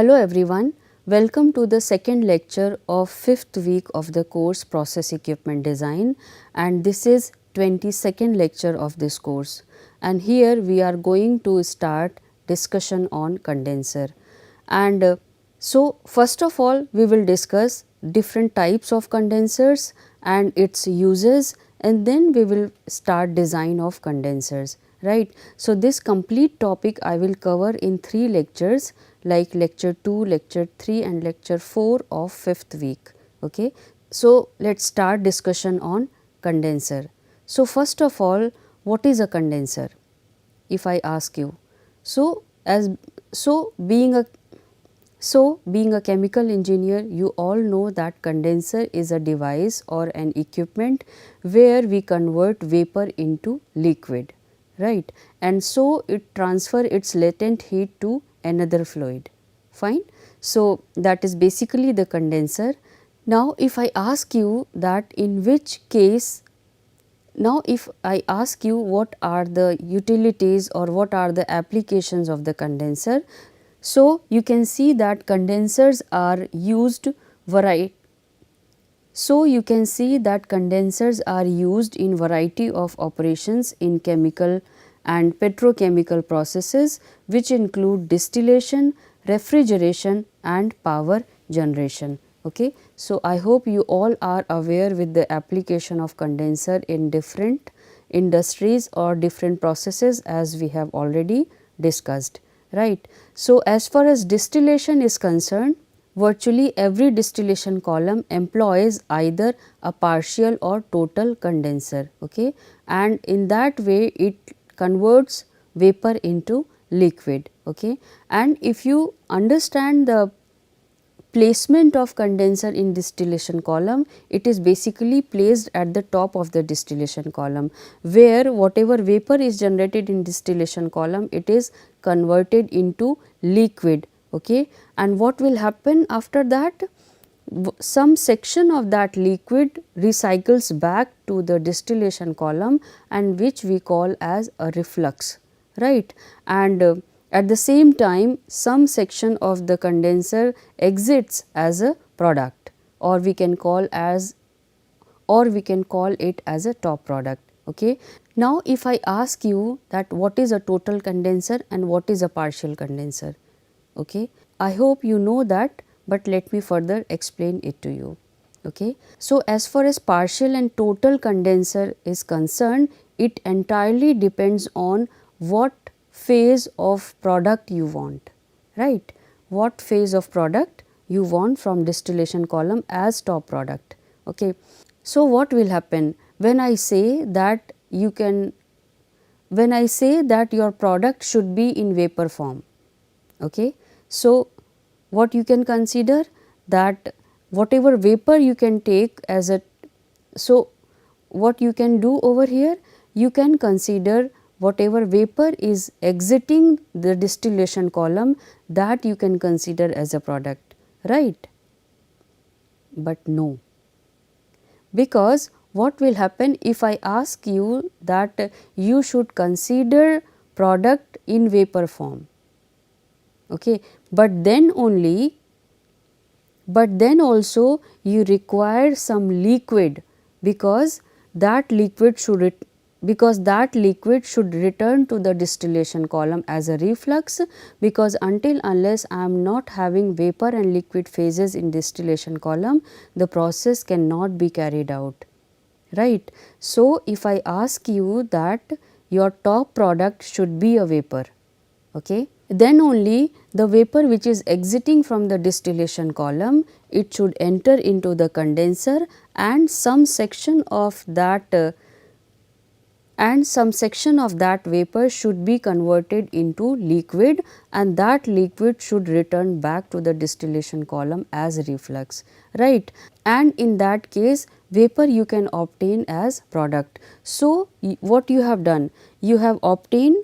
Hello everyone, welcome to the second lecture of 5th week of the course Process Equipment Design, and this is 22nd lecture of this course, and here we are going to start discussion on condenser. And so first of all we will discuss different types of condensers and its uses, and then we will start design of condensers, right. So this complete topic I will cover in 3 lectures, like lecture 2, lecture 3 and lecture 4 of 5th week. Okay. So let us start discussion on condenser. So first of all, what is a condenser? If I ask you, so being a chemical engineer, you all know that condenser is a device or an equipment where we convert vapor into liquid, right, and so it transfer its latent heat to another fluid, fine. So that is basically the condenser. Now if I ask you that in which case, now if I ask you what are the utilities or what are the applications of the condenser, so you can see that condensers are used in variety of operations in chemical and petrochemical processes, which include distillation, refrigeration and power generation. Okay. So I hope you all are aware with the application of condenser in different industries or different processes, as we have already discussed, right. So as far as distillation is concerned, virtually every distillation column employs either a partial or total condenser, okay, and in that way it converts vapor into liquid, okay. And if you understand the placement of condenser in distillation column, it is basically placed at the top of the distillation column, where whatever vapor is generated in distillation column, it is converted into liquid, okay. And what will happen after that? Some section of that liquid recycles back to the distillation column, and which we call as a reflux, right. And at the same time, some section of the condenser exits as a product, or we can call it as a top product, okay. Now if I ask you that what is a total condenser and what is a partial condenser, okay, I hope you know that, but let me further explain it to you, okay. So as far as partial and total condenser is concerned, it entirely depends on what phase of product you want, right, what phase of product you want from distillation column as top product, okay. So what will happen when I say that your product should be in vapor form, okay. So what you can consider, that whatever vapor you can take as a, so what you can do over here, you can consider whatever vapor is exiting the distillation column, that you can consider as a product, right. But no, because what will happen if I ask you that you should consider product in vapor form, okay, but then also you require some liquid, because that liquid should return to the distillation column as a reflux, because unless I am not having vapor and liquid phases in distillation column, the process cannot be carried out, right. So if I ask you that your top product should be a vapor, okay, then only the vapor which is exiting from the distillation column, it should enter into the condenser, and some section of that vapor should be converted into liquid, and that liquid should return back to the distillation column as reflux, right. And in that case, vapor you can obtain as product. So what you have done, you have obtained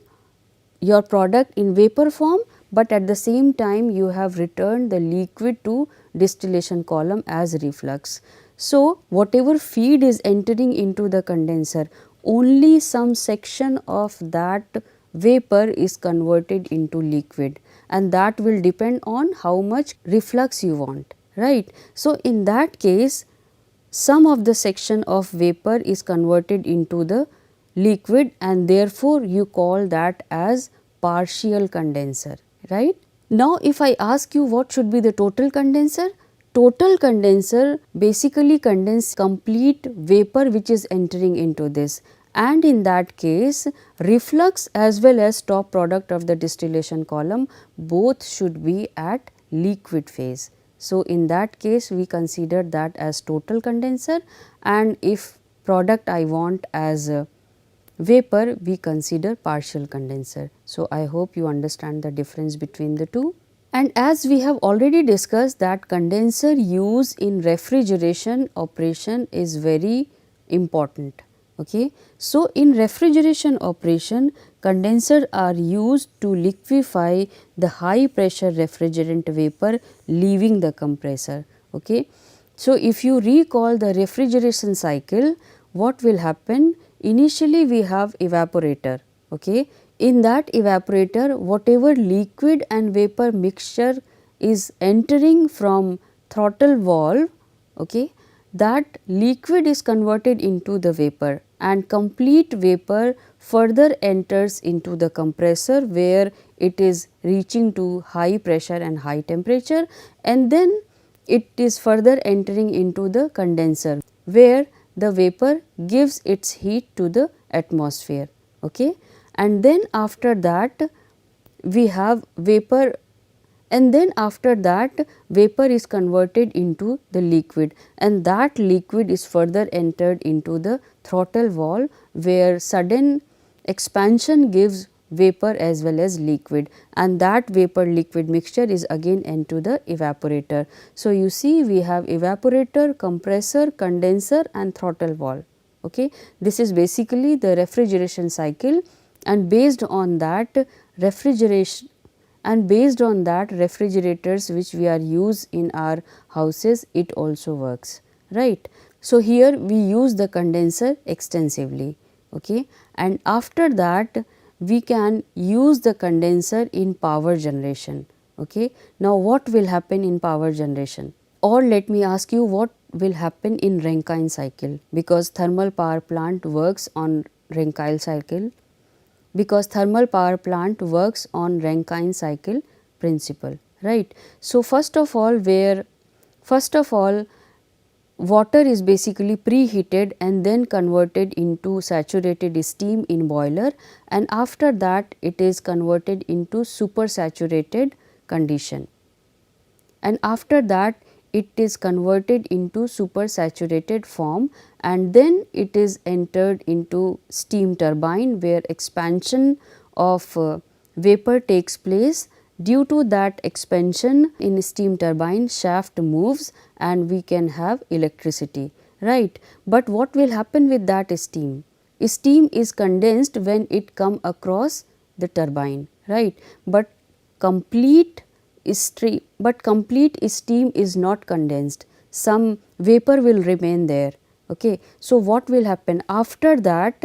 your product in vapor form, but at the same time you have returned the liquid to distillation column as reflux. So whatever feed is entering into the condenser, only some section of that vapor is converted into liquid, and that will depend on how much reflux you want, right. So, in that case some of the section of vapor is converted into the liquid, and therefore, you call that as partial condenser, right. Now, if I ask you what should be the total condenser? Total condenser basically condenses complete vapor which is entering into this, and in that case reflux as well as top product of the distillation column both should be at liquid phase. So, in that case we consider that as total condenser, and if product I want as vapor we consider partial condenser. So, I hope you understand the difference between the two. And as we have already discussed that condenser use in refrigeration operation is very important. Okay. So, in refrigeration operation condenser are used to liquefy the high pressure refrigerant vapor leaving the compressor. Okay. So, if you recall the refrigeration cycle, what will happen? Initially we have evaporator. Okay. In that evaporator, whatever liquid and vapor mixture is entering from throttle valve, okay, that liquid is converted into the vapor, and complete vapor further enters into the compressor where it is reaching to high pressure and high temperature, and then it is further entering into the condenser where the vapor gives its heat to the atmosphere. Okay. And then after that we have vapor, and then after that vapor is converted into the liquid, and that liquid is further entered into the throttle valve where sudden expansion gives vapor as well as liquid, and that vapor liquid mixture is again into the evaporator. So, you see we have evaporator, compressor, condenser and throttle valve. Okay. This is basically the refrigeration cycle, and based on that refrigeration and based on that refrigerators which we are use in our houses, it also works, right. So, here we use the condenser extensively, okay. And after that we can use the condenser in power generation. Okay. Now, what will happen in power generation? Or let me ask you what will happen in Rankine cycle, because thermal power plant works on Rankine cycle, because thermal power plant works on Rankine cycle principle, right. So, first of all water is basically preheated and then converted into saturated steam in boiler, and after that it is converted into supersaturated condition, and after that it is converted into supersaturated form, and then it is entered into steam turbine where expansion of vapor takes place. Due to that expansion in steam turbine, shaft moves and we can have electricity, right. But what will happen with that steam? Steam is condensed when it come across the turbine, right. But complete steam is not condensed, some vapor will remain there. Okay. So, what will happen after that?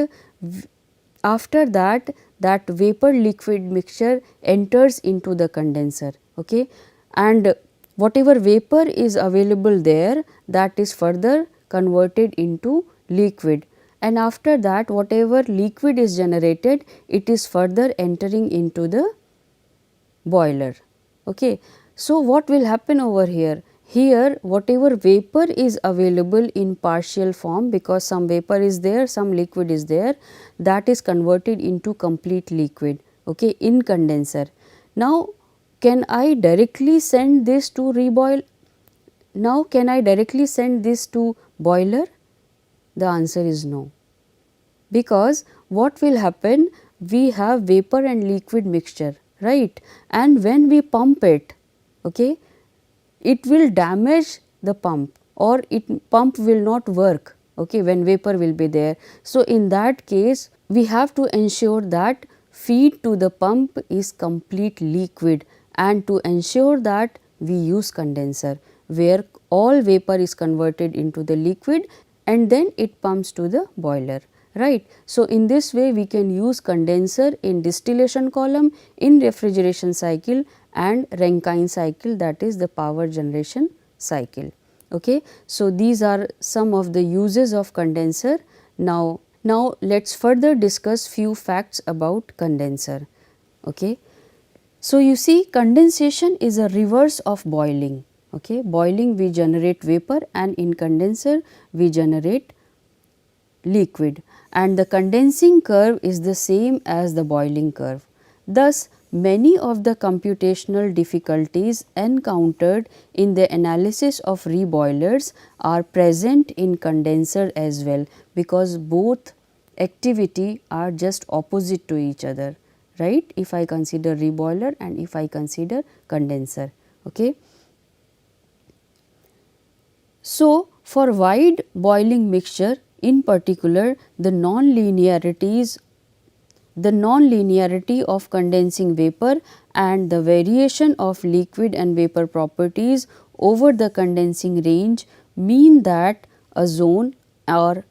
That vapor liquid mixture enters into the condenser, okay, and whatever vapor is available there, that is further converted into liquid, and after that whatever liquid is generated, it is further entering into the boiler. Okay. So, what will happen over here? Here whatever vapor is available in partial form, because some vapor is there, some liquid is there, that is converted into complete liquid, okay, in condenser. Now, can I directly send this to reboil? Now, can I directly send this to boiler? The answer is no, because what will happen? We have vapor and liquid mixture, right, and when we pump it, okay, it will damage the pump, or pump will not work, okay, when vapor will be there. So, in that case we have to ensure that feed to the pump is complete liquid, and to ensure that we use condenser where all vapor is converted into the liquid and then it pumps to the boiler. right. So, in this way we can use condenser in distillation column, in refrigeration cycle and Rankine cycle, that is the power generation cycle. Okay. So, these are some of the uses of condenser. Now let us further discuss few facts about condenser. Okay. So, you see condensation is a reverse of boiling. Okay. Boiling we generate vapor and in condenser we generate liquid, and the condensing curve is the same as the boiling curve. Thus, many of the computational difficulties encountered in the analysis of reboilers are present in condenser as well, because both activity are just opposite to each other, right, if I consider reboiler and if I consider condenser. Okay. So, for wide boiling mixture in particular, the non-linearity of condensing vapor and the variation of liquid and vapor properties over the condensing range mean that a zone or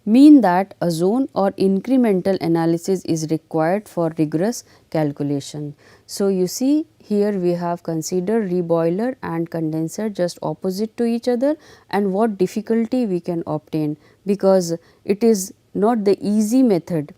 incremental analysis is required for rigorous calculation. So, you see here we have considered reboiler and condenser just opposite to each other, and what difficulty we can obtain, because it is not the easy method,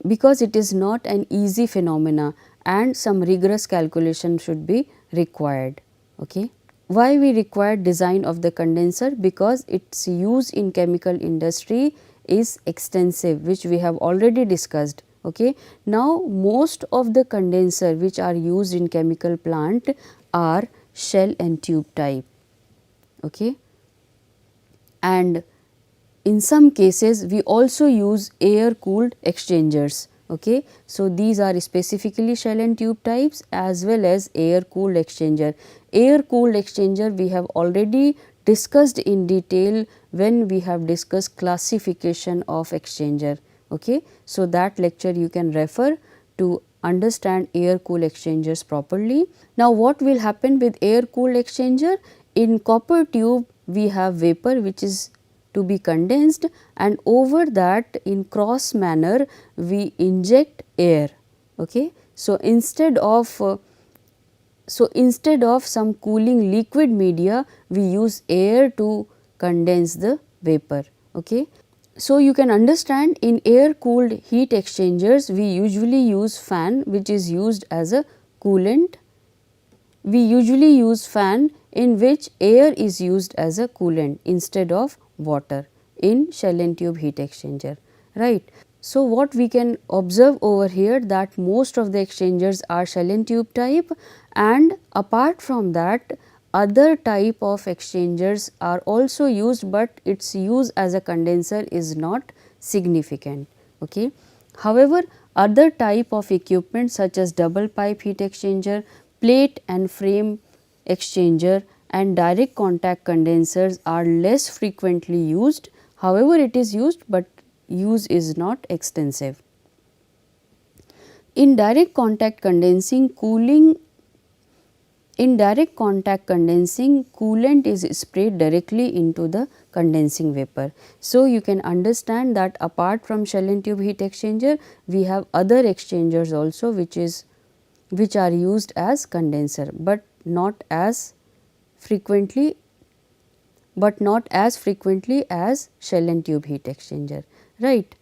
because it is not an easy phenomena and some rigorous calculation should be required. Okay. Why we require design of the condenser? Because its use in chemical industry is extensive, which we have already discussed. Okay. Now, most of the condenser which are used in chemical plant are shell and tube type. Okay. And in some cases we also use air cooled exchangers. Okay. So, these are specifically shell and tube types as well as air cooled exchanger. Air cooled exchanger we have already discussed in detail when we have discussed classification of exchanger. Okay. So, that lecture you can refer to understand air cooled exchangers properly. Now, what will happen with air cooled exchanger? In copper tube we have vapor which is to be condensed, and over that in cross manner we inject air. Okay. So, instead of some cooling liquid media, we use air to condense the vapor. Okay. So, you can understand in air cooled heat exchangers we usually use fan, which is used as a coolant. We usually use fan in which air is used as a coolant instead of water in shell and tube heat exchanger, right. So, what we can observe over here, that most of the exchangers are shell and tube type, and apart from that other type of exchangers are also used, but its use as a condenser is not significant. Okay. However, other type of equipment such as double pipe heat exchanger, plate and frame exchanger and direct contact condensers are less frequently used. However, it is used, but use is not extensive. In direct contact condensing, coolant is sprayed directly into the condensing vapor. So, you can understand that apart from shell and tube heat exchanger, we have other exchangers also which are used as condenser, but not as frequently as shell and tube heat exchanger, right.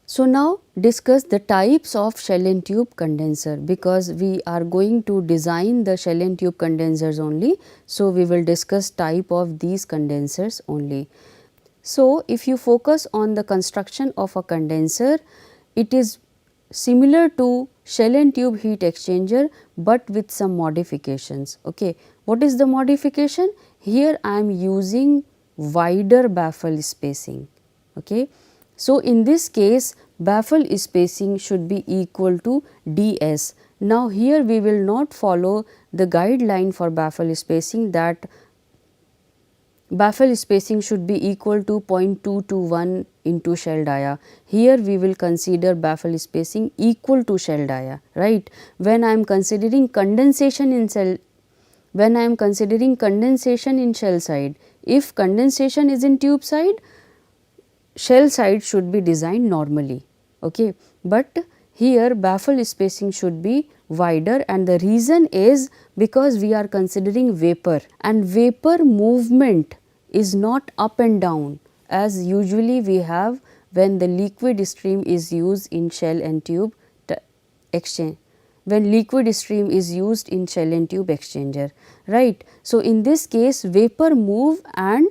So, now discuss the types of shell and tube condenser, because we are going to design the shell and tube condensers only. So, we will discuss type of these condensers only. So, if you focus on the construction of a condenser, it is similar to shell and tube heat exchanger, but with some modifications. Okay. What is the modification? Here I am using wider baffle spacing. Okay. So, in this case baffle spacing should be equal to ds. Now, here we will not follow the guideline for baffle spacing, that baffle spacing should be equal to 0.221 into shell dia. Here we will consider baffle spacing equal to shell dia, right. When I am considering condensation in shell side, if condensation is in tube side, shell side should be designed normally, okay. But here baffle spacing should be wider, and the reason is because we are considering vapor, and vapor movement is not up and down as usually we have when the liquid stream is used in shell and tube exchange, when liquid stream is used in shell and tube exchanger, right. So, in this case vapor move, and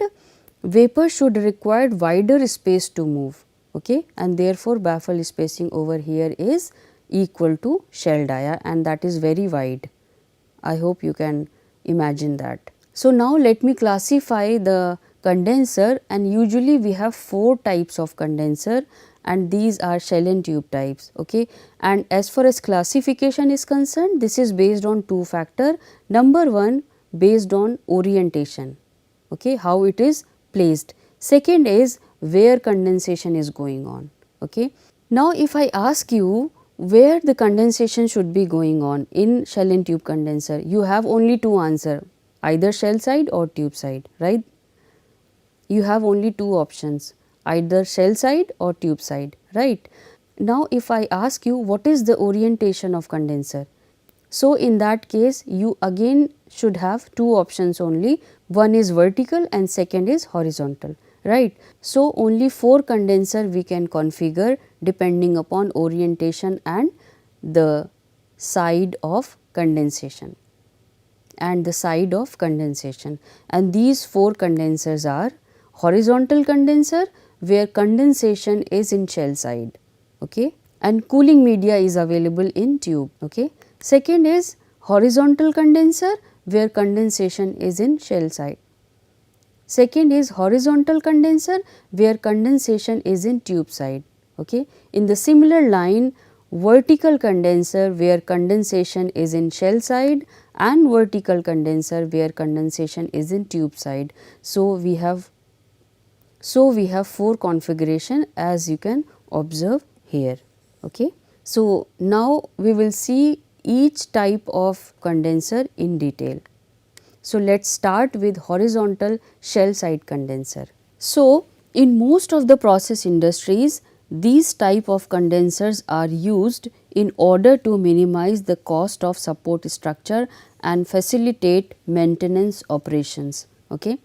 vapor should require wider space to move, okay, and therefore baffle spacing over here is equal to shell dia, and that is very wide. I hope you can imagine that. So, now let me classify the condenser, and usually we have 4 types of condenser, and these are shell and tube types, okay. And as far as classification is concerned, this is based on 2 factor. Number 1, based on orientation, okay, how it is placed. Second is where condensation is going on, okay. Now, if I ask you where the condensation should be going on in shell and tube condenser, you have only 2 answer, either shell side or tube side, right. You have only 2 options, either shell side or tube side, right. Now, if I ask you what is the orientation of condenser, so in that case you again should have 2 options only, one is vertical and second is horizontal, right. So, only 4 condenser we can configure depending upon orientation and the side of condensation, and these 4 condensers are horizontal condenser where condensation is in shell side, okay, and cooling media is available in tube, okay. Second is horizontal condenser where condensation is in shell side. Second is horizontal condenser where condensation is in tube side, okay. In the similar line, vertical condenser where condensation is in shell side and vertical condenser where condensation is in tube side. So, we have 4 configuration as you can observe here, okay. So, now we will see each type of condenser in detail. So, let us start with horizontal shell side condenser. So, in most of the process industries, these type of condensers are used in order to minimize the cost of support structure and facilitate maintenance operations, okay.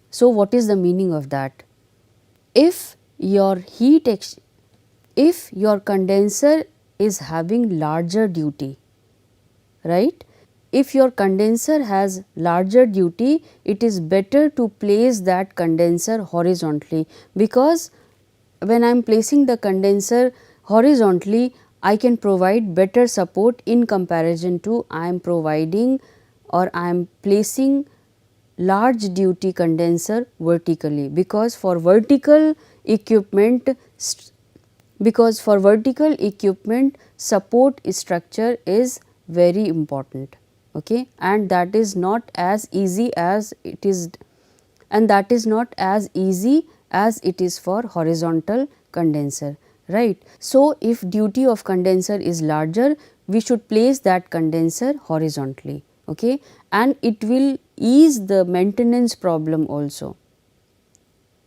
So, what is the meaning of that? If your condenser is having larger duty, right. If your condenser has larger duty, it is better to place that condenser horizontally, because when I am placing the condenser horizontally, I can provide better support in comparison to I am providing or I am placing large duty condenser vertically, because for vertical equipment support structure is very important, okay, and that is not as easy as it is, for horizontal condenser, right. So, if duty of condenser is larger, we should place that condenser horizontally, okay, and it will ease the maintenance problem also.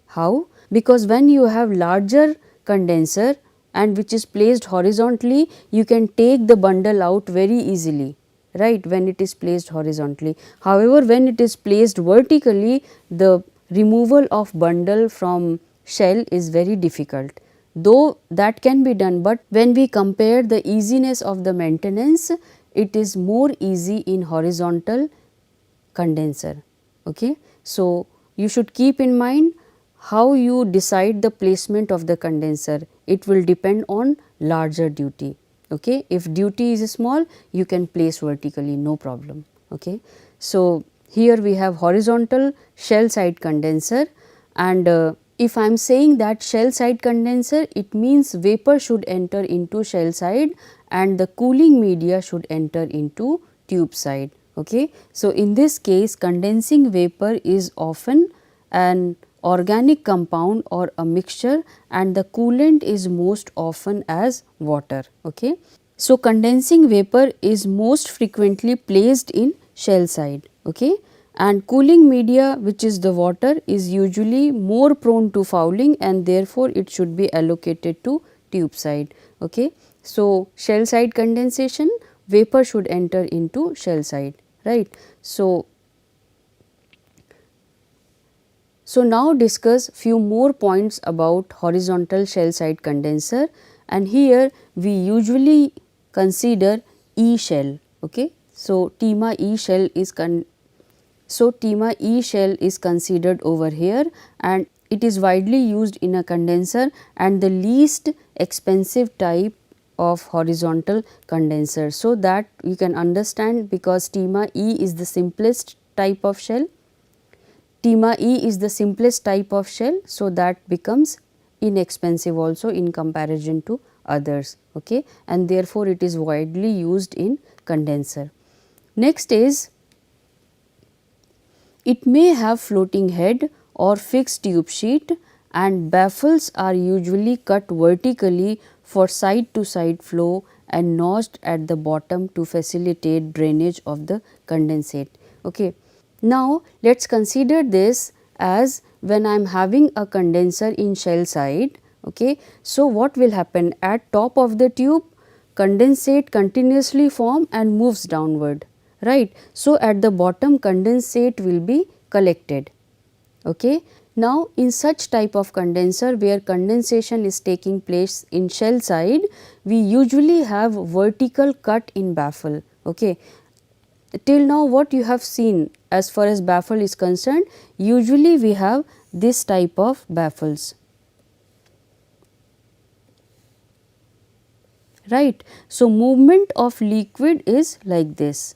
How? Because when you have larger condenser and which is placed horizontally, you can take the bundle out very easily, right, when it is placed horizontally. However, when it is placed vertically, the removal of bundle from shell is very difficult, though that can be done, but when we compare the easiness of the maintenance, it is more easy in horizontal condenser, okay. So, you should keep in mind how you decide the placement of the condenser, it will depend on larger duty, okay. If duty is small, you can place vertically, no problem, okay. So, here we have horizontal shell side condenser, and if I am saying that shell side condenser, it means vapor should enter into shell side and the cooling media should enter into tube side, okay. So, in this case condensing vapor is often an organic compound or a mixture, and the coolant is most often as water, okay. So, condensing vapor is most frequently placed in shell side, okay, and cooling media, which is the water, is usually more prone to fouling, and therefore it should be allocated to tube side. Okay. So, shell side condensation, vapor should enter into shell side, right. So now discuss few more points about horizontal shell side condenser, and here we usually consider E shell. Okay. So, TEMA E shell is considered over here, and it is widely used in a condenser and the least expensive type of horizontal condenser. So, that you can understand, because TEMA E is the simplest type of shell. TEMA E is the simplest type of shell, so that becomes inexpensive also in comparison to others, okay, and therefore it is widely used in condenser. Next is, it may have floating head or fixed tube sheet, and baffles are usually cut vertically for side to side flow and notched at the bottom to facilitate drainage of the condensate. Okay. Now, let us consider this as when I am having a condenser in shell side. Okay. So, what will happen at top of the tube, condensate continuously form and moves downward, right. So, at the bottom condensate will be collected. Okay. Now, in such type of condenser where condensation is taking place in shell side, we usually have vertical cut in baffle. Okay. Till now what you have seen as far as baffle is concerned, usually we have this type of baffles, right. So, movement of liquid is like this.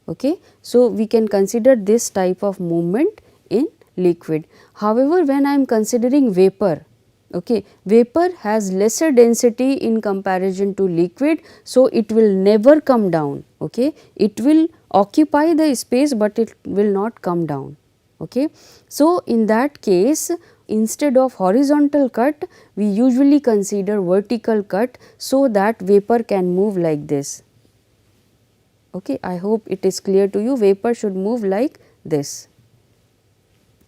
Okay. So, we can consider this type of movement in liquid. However, when I am considering vapor, okay, vapor has lesser density in comparison to liquid. So, it will never come down. Okay. It will occupy the space, but it will not come down. Okay. So, in that case, instead of horizontal cut, we usually consider vertical cut, so that vapor can move like this. Okay, I hope it is clear to you. Vapor should move like this,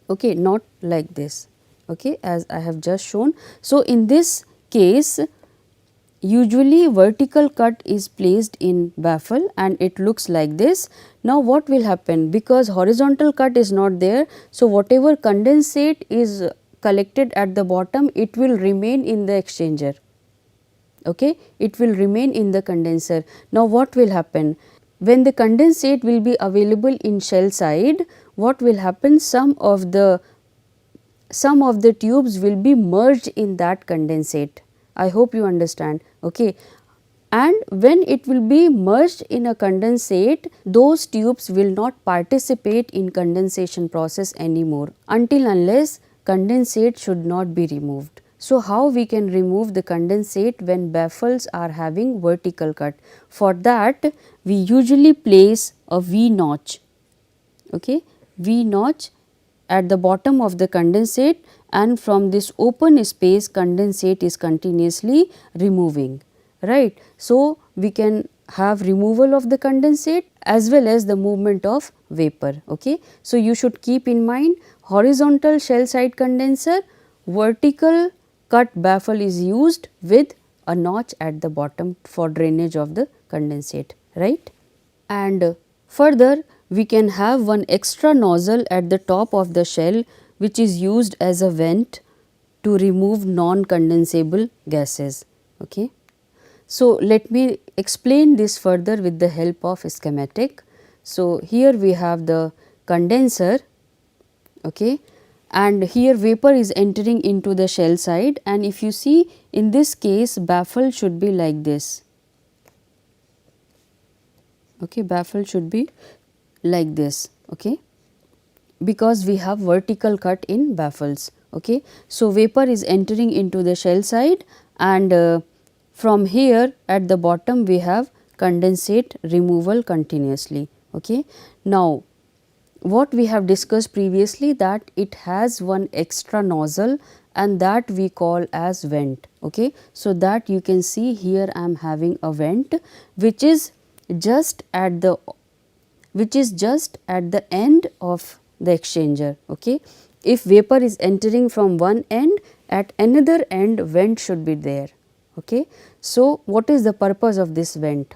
okay, not like this, okay, as I have just shown. So, in this case, usually vertical cut is placed in baffle and it looks like this. Now, what will happen, because horizontal cut is not there. So, whatever condensate is collected at the bottom, it will remain in the exchanger. Okay, it will remain in the condenser. Now, what will happen? When the condensate will be available in shell side, what will happen? Some of the tubes will be merged in that condensate. I hope you understand. Okay. And when it will be merged in a condensate, those tubes will not participate in condensation process anymore until unless condensate should not be removed. So, how we can remove the condensate when baffles are having vertical cut? For that, we usually place a V notch, okay, V notch at the bottom of the condensate, and from this open space condensate is continuously removing, right. So, we can have removal of the condensate as well as the movement of vapor. Okay. So, you should keep in mind horizontal shell side condenser, vertical cut baffle is used with a notch at the bottom for drainage of the condensate, right. And further, we can have one extra nozzle at the top of the shell, which is used as a vent to remove non-condensable gases. Okay. So, let me explain this further with the help of a schematic. So, here we have the condenser, okay, and here vapor is entering into the shell side, and if you see, in this case baffle should be like this. Okay, baffle should be like this, okay, because we have vertical cut in baffles. Okay. So, vapor is entering into the shell side, and from here at the bottom we have condensate removal continuously. Okay. Now, what we have discussed previously, that it has one extra nozzle and that we call as vent. Okay. So, that you can see here I am having a vent which is just at the which is just at the end of the exchanger. Okay. If vapor is entering from one end, at another end vent should be there. Okay. So, what is the purpose of this vent?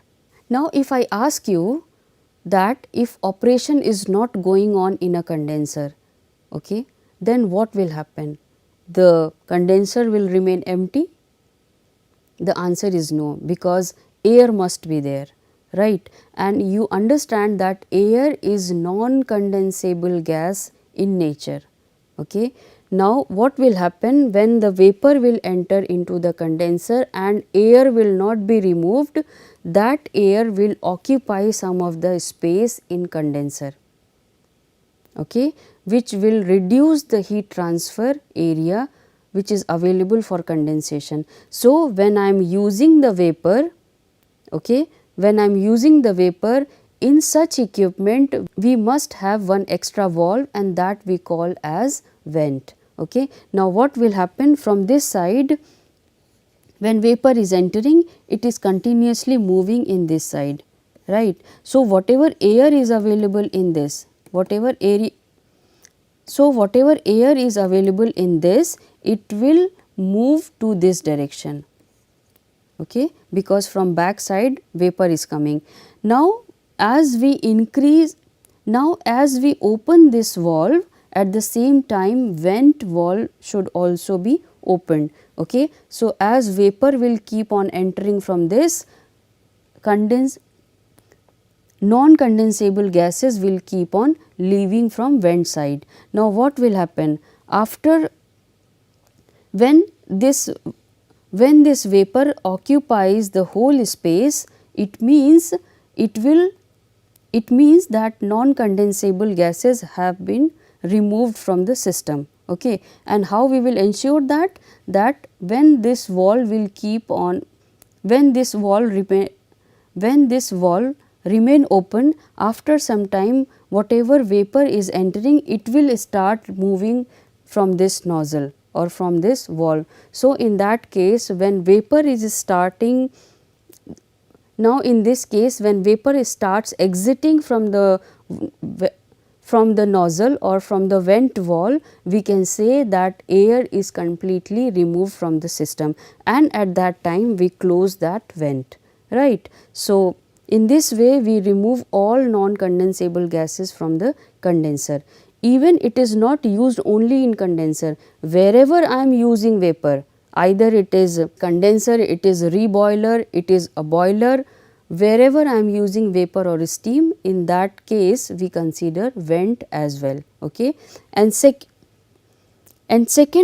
Now, if I ask you that if operation is not going on in a condenser, okay, then what will happen? The condenser will remain empty? The answer is no, because air must be there, right, and you understand that air is non-condensable gas in nature. Okay. Now, what will happen when the vapor will enter into the condenser and air will not be removed? That air will occupy some of the space in condenser, okay, which will reduce the heat transfer area which is available for condensation. So, when I am using the vapor, okay, when I am using the vapor in such equipment, we must have one extra valve and that we call as vent. Okay. Now, what will happen from this side? When vapor is entering, it is continuously moving in this side, right. So, whatever air is available in this, whatever air is available in this, it will move to this direction, okay, because from back side vapor is coming. Now, as we open this valve, at the same time vent valve should also be opened. Okay. So, as vapor will keep on entering from this, non-condensable gases will keep on leaving from vent side. Now, what will happen after when this vapor occupies the whole space? It means that non-condensable gases have been removed from the system. Okay. And how we will ensure that? That when this valve will keep on, when this valve remain open, after some time whatever vapor is entering, it will start moving from this nozzle or from this valve. So, in that case, when vapor is starting, now in this case when vapor starts exiting from the nozzle or from the vent valve, we can say that air is completely removed from the system, and at that time we close that vent, right. So, in this way we remove all non-condensable gases from the condenser. Even it is not used only in condenser, wherever I am using vapor, either it is condenser, it is reboiler, it is a boiler, wherever I am using vapor or steam, in that case we consider vent as well. Okay. And second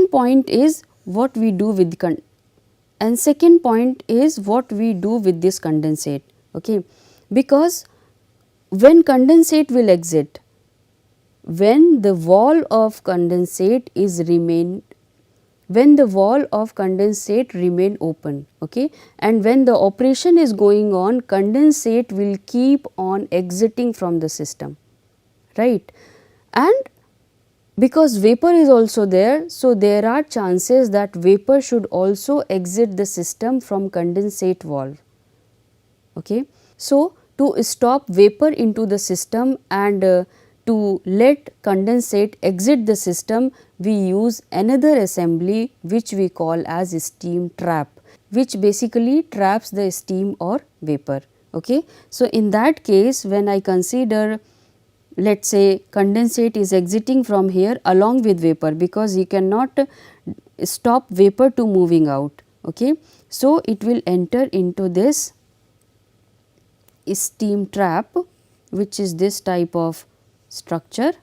point is what we do with this condensate. Okay. Because when condensate will exit, when the wall of condensate remain open, okay, and when the operation is going on, condensate will keep on exiting from the system, right. And because vapor is also there, so there are chances that vapor should also exit the system from condensate valve. Okay. So, to stop vapor into the system and to let condensate exit the system, we use another assembly which we call as steam trap, which basically traps the steam or vapor. Okay. So, in that case, when I consider, let us say condensate is exiting from here along with vapor, because you cannot stop vapor to moving out. Okay. So, it will enter into this steam trap, which is this type of structure,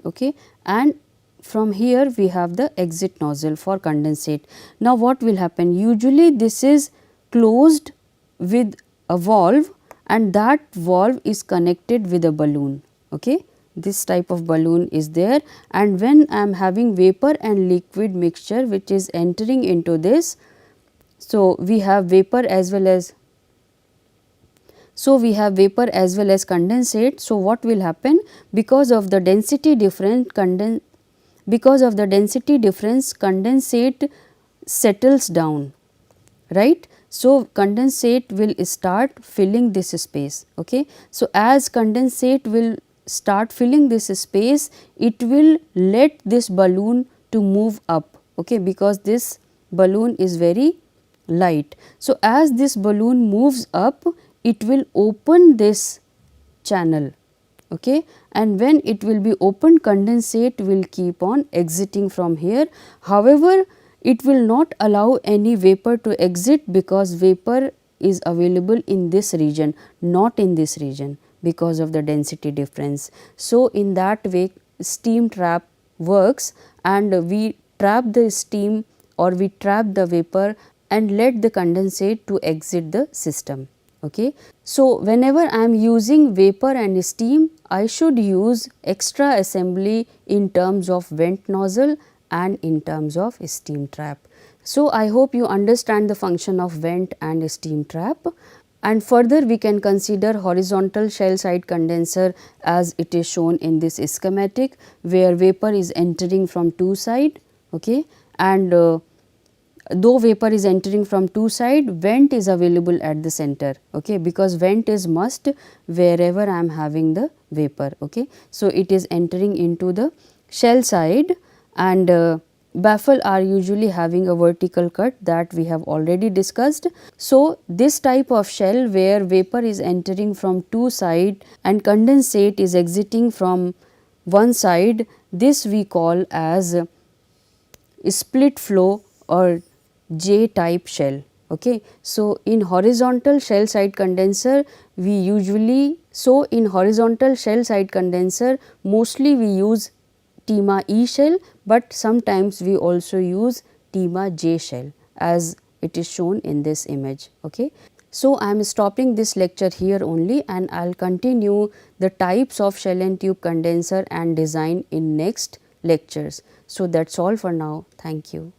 okay, and from here we have the exit nozzle for condensate. Now, what will happen? Usually this is closed with a valve and that valve is connected with a balloon. Okay. This type of balloon is there, and when I am having vapor and liquid mixture which is entering into this, so we have vapor as well as condensate. So, what will happen? Because of the density difference, condensate settles down, right. So, condensate will start filling this space. Okay. So, as condensate will start filling this space, it will let this balloon to move up, okay, because this balloon is very light. So, as this balloon moves up, it will open this channel, okay, and when it will be opened, condensate will keep on exiting from here. However, it will not allow any vapor to exit, because vapor is available in this region, not in this region, because of the density difference. So, in that way steam trap works, and we trap the steam or we trap the vapor and let the condensate to exit the system. Okay. So, whenever I am using vapor and steam, I should use extra assembly in terms of vent nozzle and in terms of steam trap. So, I hope you understand the function of vent and steam trap, and further we can consider horizontal shell side condenser as it is shown in this schematic, where vapor is entering from two sides, okay, and though vapor is entering from two sides, vent is available at the center, okay, because vent is must wherever I am having the vapor. Okay. So, it is entering into the shell side, and baffle are usually having a vertical cut, that we have already discussed. So, this type of shell where vapor is entering from two sides and condensate is exiting from one side, this we call as split flow or J type shell. Okay. So, in horizontal shell side condenser we usually, so in horizontal shell side condenser mostly we use TEMA E shell, but sometimes we also use TEMA J shell, as it is shown in this image. Okay. So, I am stopping this lecture here only, and I will continue the types of shell and tube condenser and design in next lectures. So, that is all for now. Thank you.